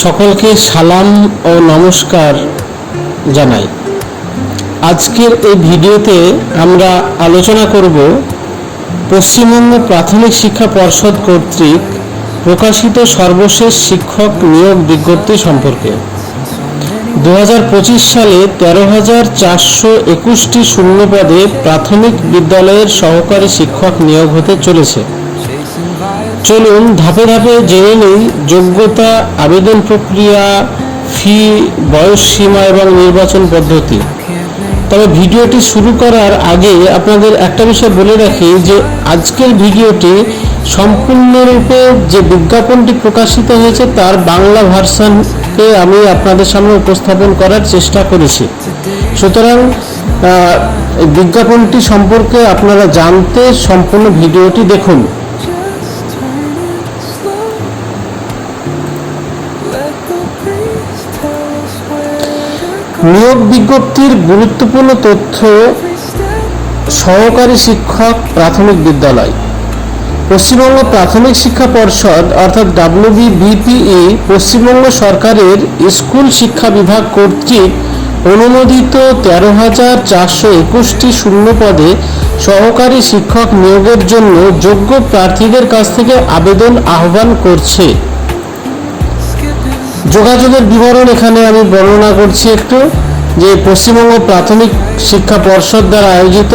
সকলকে সালাম ও নমস্কার জানাই। আজকের এই ভিডিওতে আমরা আলোচনা করব পশ্চিমবঙ্গ প্রাথমিক শিক্ষা পর্ষদ কর্তৃক প্রকাশিত সর্বশেষ শিক্ষক নিয়োগ বিজ্ঞপ্তি সম্পর্কে। 2025 সালে 13,421টি শূন্য পদে প্রাথমিক বিদ্যালয়ের সহকারী শিক্ষক নিয়োগ হতে চলেছে। চলুন ধাপে ধাপে জেনে নেই যোগ্যতা, আবেদন প্রক্রিয়া, ফি, বয়স সীমা এবং নির্বাচন পদ্ধতি। তবে ভিডিওটি শুরু করার আগে আপনাদের একটা বিষয় বলে রাখি যে আজকের ভিডিওটি সম্পূর্ণরূপে যে বিজ্ঞাপনটি প্রকাশিত হয়েছে তার বাংলা ভার্সনকে আমি আপনাদের সামনে উপস্থাপন করার চেষ্টা করেছি। সুতরাং এই বিজ্ঞাপনটি সম্পর্কে আপনারা জানতে সম্পূর্ণ ভিডিওটি দেখুন। নিয়োগ বিজ্ঞপ্তির গুরুত্বপূর্ণ তথ্য। সহকারী শিক্ষক প্রাথমিক বিদ্যালয়। পশ্চিমবঙ্গ প্রাথমিক শিক্ষা পর্ষদ অর্থাৎ WBBPE পশ্চিমবঙ্গ সরকারের স্কুল শিক্ষা বিভাগ কর্তৃক অনুমোদিত 13,421টি শূন্য পদে সহকারী শিক্ষক নিয়োগের জন্য যোগ্য প্রার্থীদের কাছ থেকে আবেদন আহ্বান করছে। যোগাযোগের বিবরণ এখানে আমি বর্ণনা করছি একটু, যে পশ্চিমবঙ্গ প্রাথমিক শিক্ষা পর্ষদ দ্বারা আয়োজিত।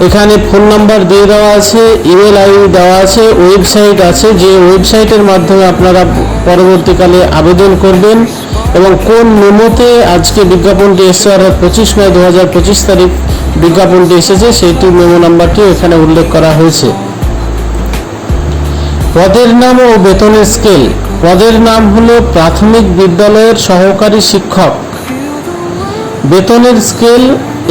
এখানে ফোন নাম্বার দিয়ে দেওয়া আছে, ইমেল আইডি দেওয়া আছে, ওয়েবসাইট আছে, যে ওয়েবসাইটের মাধ্যমে আপনারা পরবর্তীকালে আবেদন করবেন। এবং কোন মেমোতে আজকে বিজ্ঞাপনটি এসেছে অর্থাৎ 25 মে 2025 তারিখ বিজ্ঞাপনটি এসেছে, সেইটি মেমো নাম্বারটি এখানে উল্লেখ করা হয়েছে। পদের নাম ও বেতনের স্কেল। পদের নাম হলো প্রাথমিক বিদ্যালয়ের সহকারী শিক্ষক। বেতনের স্কেল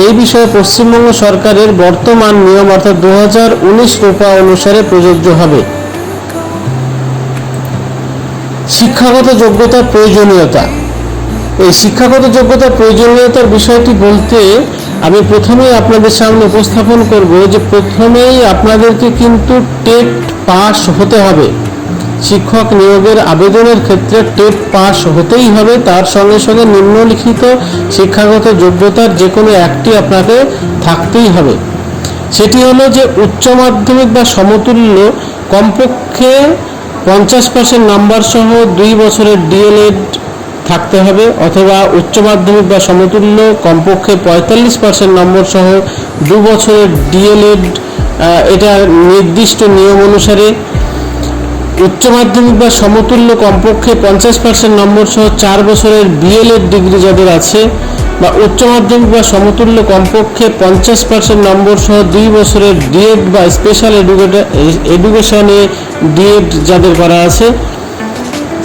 এই বিষয়ে পশ্চিমবঙ্গ সরকারের বর্তমান নিয়ম অর্থাৎ 2019 রূপা অনুসারে প্রযোজ্য হবে। শিক্ষাগত যোগ্যতার প্রয়োজনীয়তা। এই শিক্ষাগত যোগ্যতার প্রয়োজনীয়তার বিষয়টি বলতে আমি প্রথমেই আপনাদের সামনে উপস্থাপন করব যে প্রথমেই আপনাদেরকে কিন্তু টেট পাস হতে হবে। শিক্ষক নিয়োগের আবেদনের ক্ষেত্রে টেট পাস হতেই হবে। তার সঙ্গে সঙ্গে নিম্নলিখিত শিক্ষাগত যোগ্যতার যে কোনো একটি আপনাকে থাকতেই হবে। সেটি হলো যে উচ্চ মাধ্যমিক বা সমতুল্য কমপক্ষে 50% নাম্বার সহ 2 বছরের ডিএলএড থাকতে হবে, অথবা উচ্চ মাধ্যমিক বা সমতুল্য কমপক্ষে 45% নম্বর সহ 2 বছরের ডিএলএড। এটা নির্দিষ্ট নিয়ম অনুসারে। উচ্চ মাধ্যমিক বা সমতুল্য কমপক্ষে 50% নম্বর সহ 4 বছরের বিএলএড ডিগ্রি যাদের আছে, বা উচ্চ মাধ্যমিক বা সমতুল্য কমপক্ষে 50% নম্বর সহ 2 বছরের ডিএড বা স্পেশাল এডুকেশনে ডিএড যাদের করা আছে,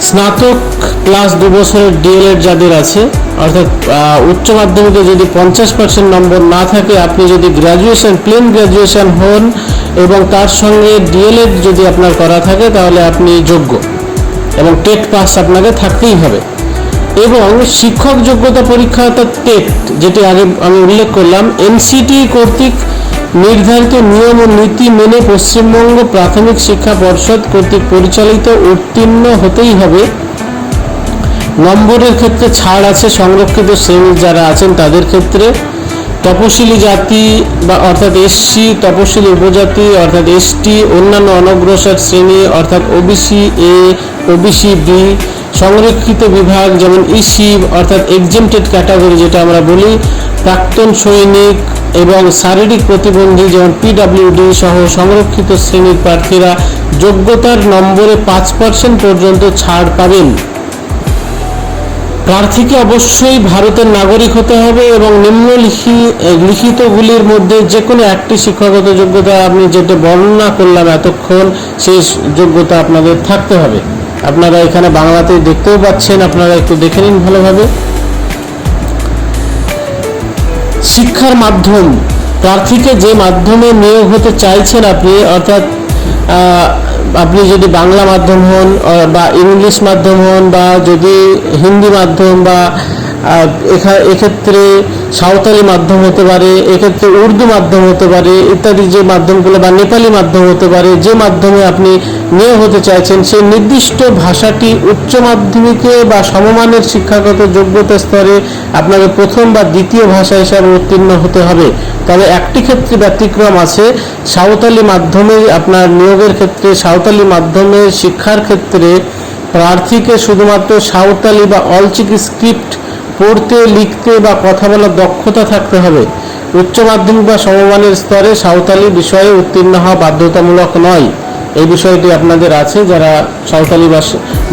স্নাতক প্লাস 2 বছরের ডিএলএড যাদের আছে, অর্থাৎ উচ্চ মাধ্যমিকে যদি 50% নম্বর না থাকে, আপনি যদি গ্র্যাজুয়েশন প্লেন গ্র্যাজুয়েশন হন এবং তার সঙ্গে ডিএলএড যদি আপনার করা থাকে তাহলে আপনি যোগ্য, এবং টেট পাস আপনাকে থাকতেই হবে। এবং শিক্ষক যোগ্যতা পরীক্ষা অর্থাৎ টেট, যেটি আগে আমি উল্লেখ করলাম, এনসিটি কর্তৃক নির্ধারিত নিয়ম ও নীতি মেনে পশ্চিমবঙ্গ প্রাথমিক শিক্ষা পর্ষদ কর্তৃক পরিচালিত উত্তীর্ণ হতেই হবে। নম্বরের ক্ষেত্রে ছাড় আছে সংরক্ষিত শ্রেণীর যারা আছেন তাদের ক্ষেত্রে। তপশিলি জাতি বা অর্থাৎ এসসি, তপশিলি উপজাতি অর্থাৎ এসটি, অন্যান্য অনগ্রসর শ্রেণী অর্থাৎ ওবিসি এ, ওবিসি বি, সংরক্ষিত বিভাগ যেমন ইসি অর্থাৎ এক্সেমটেড ক্যাটাগরি যেটা আমরা বলি, প্রাক্তন সৈনিক এবং শারীরিক প্রতিবন্ধী যেমন পিডব্লিউডি সহ সংরক্ষিত শ্রেণীর প্রার্থীরা যোগ্যতার নম্বরে 5% পর্যন্ত ছাড় পাবেন। প্রার্থীকে অবশ্যই ভারতের নাগরিক হতে হবে এবং নিম্নলিখিতগুলির মধ্যে যে কোনো একটি শিক্ষাগত যোগ্যতা আমি যেটা বর্ণনা করলাম এতক্ষণ, সেই যোগ্যতা আপনাদের থাকতে হবে। আপনারা এখানে বাংলাতে দেখতেও পাচ্ছেন, আপনারা একটু দেখে নিন ভালোভাবে। শিক্ষার মাধ্যম। প্রার্থীকে যে মাধ্যমে নিয়োগ হতে চাইছেন আপনি, অর্থাৎ আপনি যদি বাংলা মাধ্যম হন বা ইংলিশ মাধ্যম হন বা যদি হিন্দি মাধ্যম বা এক্ষেত্রে সাঁওতালি মাধ্যম হতে পারে, এক্ষেত্রে উর্দু মাধ্যম হতে পারে ইত্যাদি যে মাধ্যমগুলো, বা নেপালি মাধ্যম হতে পারে। যে মাধ্যমে আপনি নিয়োগ হতে চাইছেন সেই নির্দিষ্ট ভাষাটি উচ্চ মাধ্যমিকে বা সমমানের শিক্ষাগত যোগ্যতা স্তরে আপনাকে প্রথম বা দ্বিতীয় ভাষা হিসাবে উত্তীর্ণ হতে হবে। তবে একটি ক্ষেত্রে ব্যতিক্রম আছে, সাঁওতালি মাধ্যমে আপনার নিয়োগের ক্ষেত্রে, সাঁওতালি মাধ্যমে শিক্ষার ক্ষেত্রে প্রার্থীকে শুধুমাত্র সাঁওতালি বা অলচিকি স্ক্রিপ্ট পড়তে, লিখতে বা কথা বলার দক্ষতা থাকতে হবে। উচ্চ মাধ্যমিক বা সমমানের স্তরে সাঁওতালি বিষয়ে উত্তীর্ণ হওয়া বাধ্যতামূলক নয়। এই বিষয়টি আপনাদের আছে যারা সাঁওতালি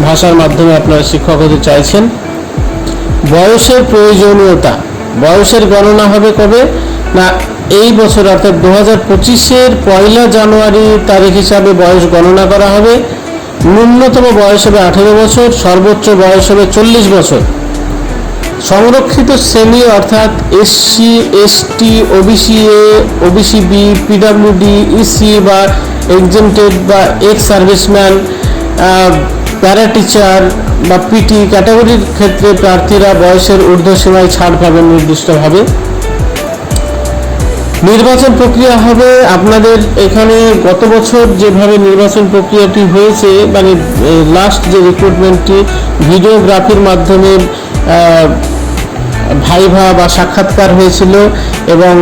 ভাষার মাধ্যমে আপনারা শিক্ষক হতে চাইছেন। বয়সের প্রয়োজনীয়তা, বয়সের গণনা হবে কবে না, এই বছর অর্থাৎ 2025-এর 1 জানুয়ারি তারিখ হিসাবে বয়স গণনা করা হবে। ন্যূনতম বয়স হবে 18 বছর, সর্বোচ্চ বয়স হবে 40 বছর। সংরক্ষিত শ্রেণী অর্থাৎ SC, ST, OBC A, OBC B, PWD, EC বা এক্সেমটেড বা এক্স সার্ভিসম্যান, প্যারা টিচার বা পিটি ক্যাটাগরির ক্ষেত্রে প্রার্থীরা বয়সের ঊর্ধ্বসীমায় ছাড় পাবেন নির্দিষ্টভাবে। নির্বাচন প্রক্রিয়া হবে আপনাদের এখানে গত বছর যেভাবে নির্বাচন প্রক্রিয়াটি হয়েছে, মানে লাস্ট যে রিক্রুটমেন্টটি ভিডিওগ্রাফির মাধ্যমে ভাইভা বা সাক্ষাৎকার হয়েছিল এবং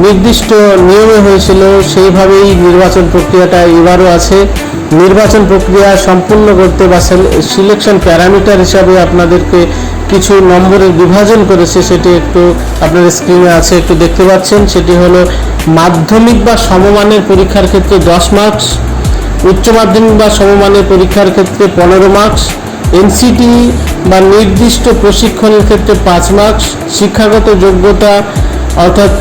নির্দিষ্ট নিয়মে হয়েছিল, সেইভাবেই নির্বাচন প্রক্রিয়াটা এবারও আছে। নির্বাচন প্রক্রিয়া সম্পূর্ণ করতে বা সিলেকশন প্যারামিটার হিসাবে আপনাদেরকে কিছু নম্বরের বিভাজন করেছে, সেটি একটু আপনাদের স্ক্রিনে আছে, একটু দেখতে পাচ্ছেন। সেটি হলো মাধ্যমিক বা সমমানের পরীক্ষার ক্ষেত্রে 10 মার্কস, উচ্চ মাধ্যমিক বা সমমানের পরীক্ষার ক্ষেত্রে 15 মার্কস, এনসিটি বা নির্দিষ্ট প্রশিক্ষণের ক্ষেত্রে 5 মার্কস, শিক্ষাগত যোগ্যতা অর্থাৎ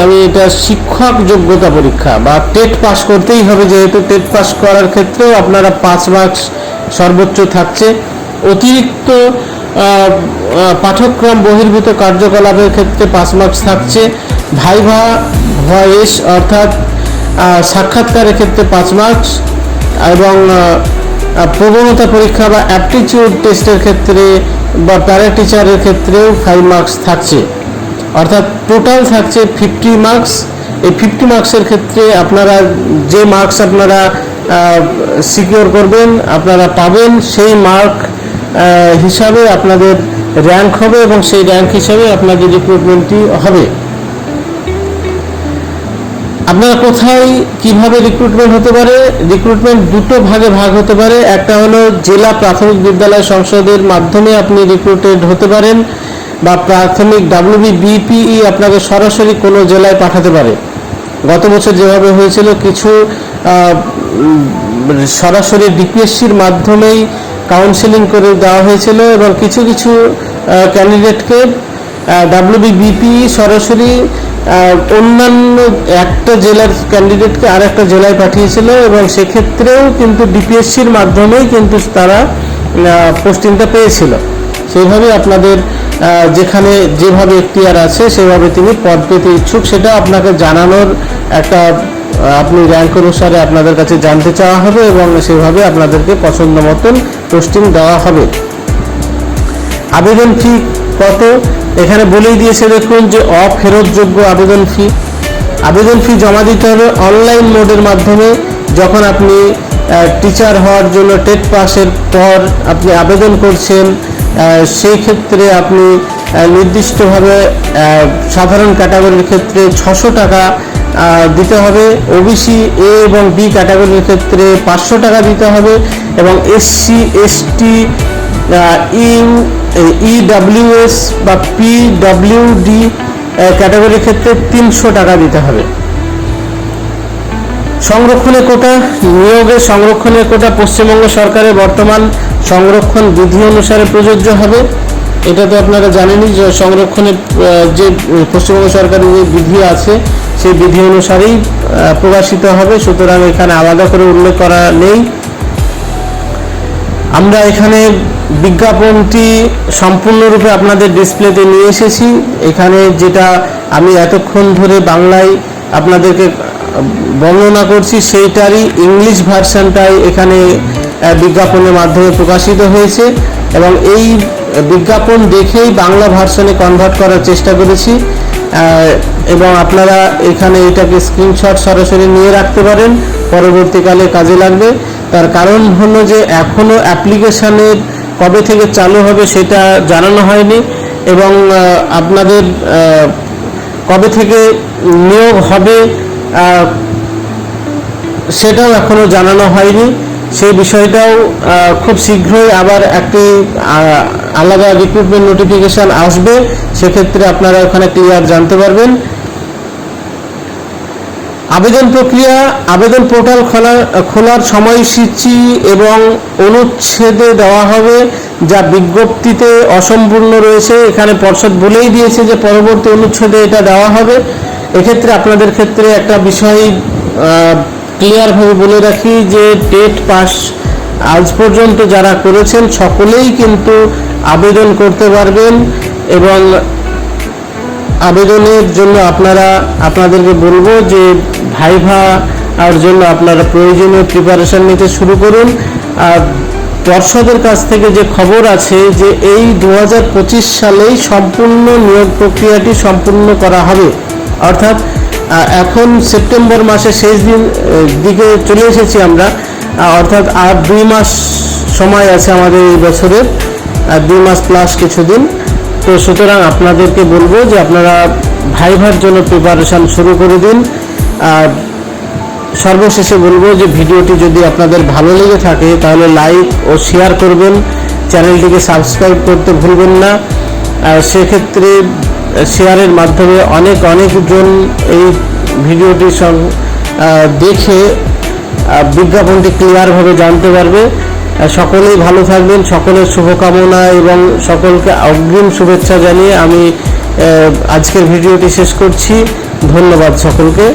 আমি এটা শিক্ষক যোগ্যতা পরীক্ষা বা টেট পাস করতেই হবে, যেহেতু টেট পাস করার ক্ষেত্রেও আপনারা 5 মার্কস সর্বোচ্চ থাকছে। অতিরিক্ত পাঠ্যক্রম বহির্ভূত কার্যকলাপের ক্ষেত্রে 5 মার্কস থাকছে। ভাইভা ভয়েস অর্থাৎ সাক্ষাৎকারের ক্ষেত্রে 5 মার্কস এবং প্রবণতা পরীক্ষা বা অ্যাপটিটিউড টেস্টের ক্ষেত্রে বা প্যারা টিচারের ক্ষেত্রেও 5 মার্কস থাকছে। অর্থাৎ টোটাল থাকছে 50 মার্কস। এই 50 মার্কসের ক্ষেত্রে আপনারা যে মার্কস আপনারা সিকিউর করবেন, আপনারা পাবেন, সেই মার্ক হিসাবে আপনাদের র্যাঙ্ক হবে এবং সেই র্যাঙ্ক হিসাবে আপনাদের রিক্রুটমেন্টটি হবে। আপনারা কোথায় কিভাবে রিক্রুটমেন্ট হতে পারে? রিক্রুটমেন্ট দুটো ভাগে ভাগ হতে পারে। একটা হলো জেলা প্রাথমিক বিদ্যালয় সংসদের মাধ্যমে আপনি রিক্রুটেড হতে পারেন, বা প্রাথমিক WBPE আপনাকে সরাসরি কোনো জেলায় পাঠাতে পারে। গত বছর যেভাবে হয়েছিল, কিছু সরাসরি ডিপিএসসির মাধ্যমেই কাউন্সেলিং করে দেওয়া হয়েছিল এবং কিছু কিছু ক্যান্ডিডেটকে WBPE সরাসরি অন্যান্য একটা জেলার ক্যান্ডিডেটকে আর একটা জেলায় পাঠিয়েছিল এবং সেক্ষেত্রেও কিন্তু ডিপিএসসির মাধ্যমেই কিন্তু তারা পোস্টিংটা পেয়েছিল। সেইভাবে আপনাদের যেখানে যেভাবে এখতিয়ার আছে সেভাবে তিনি পদ পেতে ইচ্ছুক, সেটা আপনাকে জানানোর একটা, আপনি র্যাঙ্ক অনুসারে আপনাদের কাছে জানতে চাওয়া হবে এবং সেভাবে আপনাদেরকে পছন্দ মতন পোস্টিং দেওয়া হবে। আবেদন ফি কত এখানে বলেই দিয়েছে, দেখুন যে অফেরতযোগ্য আবেদন ফি। আবেদন ফি জমা দিতে হবে অনলাইন মোডের মাধ্যমে। যখন আপনি টিচার হওয়ার জন্য টেট পাসের পর আপনি আবেদন করছেন, সেই ক্ষেত্রে আপনি নির্দিষ্টভাবে সাধারণ ক্যাটাগরির ক্ষেত্রে 600 টাকা দিতে হবে, ওবিসি এ এবং বি ক্যাটাগরির ক্ষেত্রে 500 টাকা দিতে হবে এবং এসসি, এসটি, ইডব্লিউএস বা পিডব্লিউডি ক্যাটাগরির ক্ষেত্রে 300 টাকা দিতে হবে। সংরক্ষণের কোটা, নিয়োগের সংরক্ষণের কোটা পশ্চিমবঙ্গ সরকারের বর্তমান সংরক্ষণ বিধি অনুসারে প্রযোজ্য হবে। এটা তো আপনারা জানেনই যে সংরক্ষণের যে পশ্চিমবঙ্গ সরকারের যে বিধি আছে সেই বিধি অনুসারেই প্রকাশিত হবে, সুতরাং এখানে আলাদা করে উল্লেখ করা নেই। আমরা এখানে বিজ্ঞাপনটি সম্পূর্ণরূপে আপনাদের ডিসপ্লেতে নিয়ে এসেছি। এখানে যেটা আমি এতক্ষণ ধরে বাংলায় আপনাদেরকে বর্ণনা করছি সেইটারই ইংলিশ ভার্সানটাই এখানে বিজ্ঞাপনের মাধ্যমে প্রকাশিত হয়েছে এবং এই বিজ্ঞাপন দেখেই বাংলা ভার্সনে কনভার্ট করার চেষ্টা করেছি, এবং আপনারা এখানে এটাকে স্ক্রিনশট সরাসরি নিয়ে রাখতে পারেন, পরবর্তীকালে কাজে লাগবে। তার কারণ হলো যে এখনও অ্যাপ্লিকেশানের কবে থেকে চালু হবে সেটা জানানো হয়নি, এবং আপনাদের কবে থেকে নিয়োগ হবে সেটাও এখনও জানানো হয়নি। সেই বিষয়টাও খুব শীঘ্রই আবার একটি আলাদা রিক্রুটমেন্ট নোটিফিকেশান আসবে, সেক্ষেত্রে আপনারা ওখানে ক্লিয়ার জানতে পারবেন। আবেদন প্রক্রিয়া, আবেদন পোর্টাল খোলার সময়সূচি এবং অনুচ্ছেদে দেওয়া হবে, যা বিজ্ঞপ্তিতে অসম্পূর্ণ রয়েছে। এখানে পর্ষদ বলেই দিয়েছে যে পরবর্তী অনুচ্ছেদে এটা দেওয়া হবে। এক্ষেত্রে আপনাদের ক্ষেত্রে একটা বিষয় ক্লিয়ারভাবে বলে রাখি যে টেট পাস আজ পর্যন্ত যারা করেছেন সকলেই কিন্তু আবেদন করতে পারবেন, এবং আবেদনের জন্য আপনাদেরকে বলবো যে ভাইভা আর জন্য আপনারা প্রয়োজনীয় প্রিপারেশন নিতে শুরু করুন। আর পর্ষদের কাছ থেকে যে খবর আছে যে এই 2025 সালেই সম্পূর্ণ নিয়োগ প্রক্রিয়াটি সম্পূর্ণ করা হবে, অর্থাৎ এখন সেপ্টেম্বর মাসের শেষ দিকে চলে এসেছি আমরা, অর্থাৎ আর 2 মাস সময় আছে আমাদের এই বছরের, 2 মাস প্লাস কিছুদিন। তো সুতরাং আপনাদেরকে বলবো যে আপনারা ভাইভার জন্য প্রিপারেশান শুরু করে দিন। আর সর্বশেষে বলবো যে ভিডিওটি যদি আপনাদের ভালো লেগে থাকে তাহলে লাইক ও শেয়ার করবেন, চ্যানেলটিকে সাবস্ক্রাইব করতে ভুলবেন না। সেক্ষেত্রে শেয়ারের মাধ্যমে অনেকজন এই ভিডিওটি দেখে বিজ্ঞাপনটি ক্লিয়ারভাবে জানতে পারবে। সকলেই ভালো থাকবেন, সকলের শুভকামনা এবং সকলকে অগ্রিম শুভেচ্ছা জানিয়ে আমি আজকের ভিডিওটি শেষ করছি। ধন্যবাদ সকলকে।